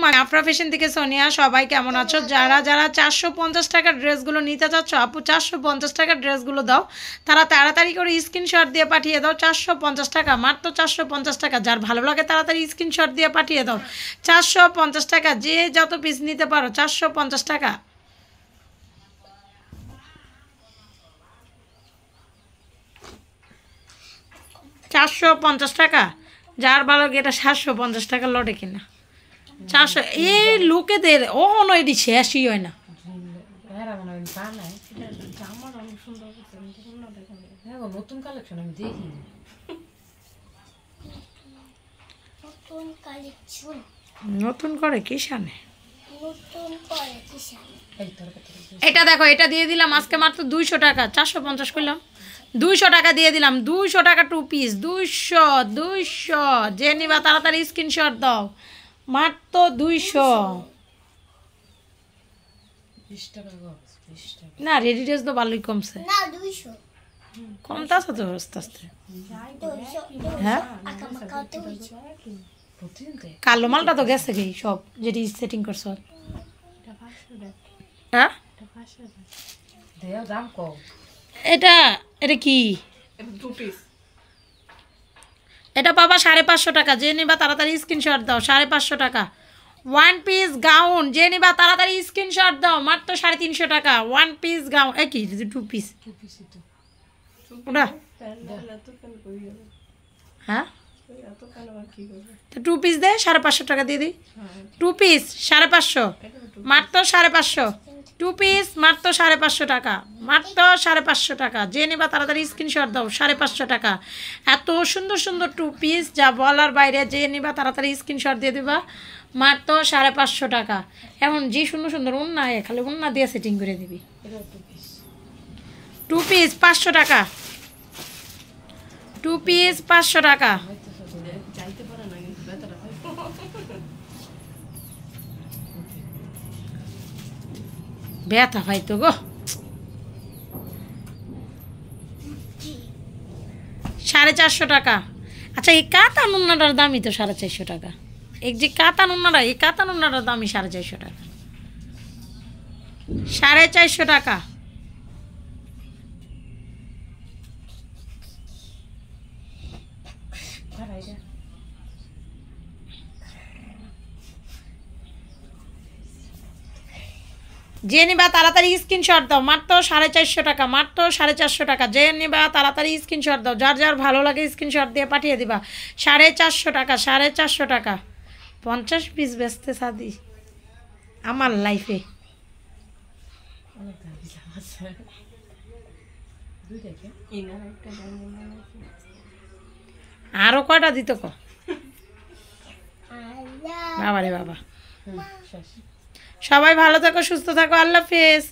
Afra fashion থেকে সোনিয়া। সবাই কেমন আছো? যারা যারা 450 টাকার ড্রেসগুলো নিতে চাচ্ছ, আপু 450 টাকার ড্রেসগুলো দাও, তারা তাড়াতাড়ি করে স্ক্রিনশট দিয়ে পাঠিয়ে দাও। 450 টাকা, মাত্র 450 টাকা। যার ভালো লাগে তাড়াতাড়ি স্ক্রিনশট দিয়ে পাঠিয়ে দাও। 450 টাকা, যে যত পিস নিতে পারো। 450 টাকা, 450 টাকা। যার ভালো লাগে এটা 750 টাকা লটে কিনা। 400 এই লোকেদের ও নয়, এটি শেষই হয় না। নতুন কালেকশন আমি দেখি নতুন করে কি শানে? এটা দেখো, এটা দিয়ে দিলাম আজকে মাত্র 200 টাকা। 450 করলাম, 200 টাকা দিয়ে দিলাম। 200 টাকা 2 পিস। 200 যে নিবা তাড়াতাড়ি স্ক্রিনশট দাও। মাত্র 200। না রেডি ড্রেস তো ভালোই কমছে, কমতেছে তো আস্তে আস্তে। হ্যাঁ কালো মালটা তো গেছে কি সব, যেটি সেটিং করছ। হ্যাঁ এটা এটা কি? এটা পাবা 550 টাকা। যে নিবা তাড়াতাড়ি স্ক্রিনশট দাও। 550 টাকা 1 পিস গাউন। যে নিবা তাড়াতাড়ি স্ক্রিনশট দাও। মাত্র 350 টাকা 1 পিস গাউন। এ কি 2 পিস? ওটা হ্যাঁ তো 2 পিস দে, 550 টাকা দিয়ে দিই। 2 পিস 550, মাত্র 550। 2 পিস মাত্র 550 টাকা, মাত্র 550 টাকা। যে নিবা তাড়াতাড়ি স্ক্রিনশট দাও। 550 টাকা। এত সুন্দর সুন্দর 2 পিস যা বলার বাইরে। যে নিবা তাড়াতাড়ি স্ক্রিনশট দিয়ে দিবা। মাত্র 550 টাকা। এমন যে সুন্দর সুন্দর উন্না, খালি উন্না দিয়ে সেটিং করে দিবি। 2 পিস 500 টাকা। 2 পিস 500 টাকা। ব্যথা ভাই তো গো। 450 টাকা। আচ্ছা এই কাতা নুন্নাটার দামই তো 450 টাকা। এই যে কাতা নুন্নাটা, এই কাতা নুন্নাটার দামই 450 টাকা। 450 টাকা। যে নিবা তাড়াতাড়ি স্ক্রিনশট দাও। মাত্র 450 টাকা, মাত্র 450 টাকা। যে নিবা তাড়াতাড়ি স্ক্রিনশট দাও। যার যার ভালো লাগে স্ক্রিনশট দিয়ে পাঠিয়ে দিবা। 450 টাকা, 450 টাকা। 50 পিস বেচতে সাদি আমার লাইফে। আরো কয়টা দিত ক বাবা রে বাবা। সবাই ভালো থাকো, সুস্থ থাকো। আল্লাহ হাফেজ।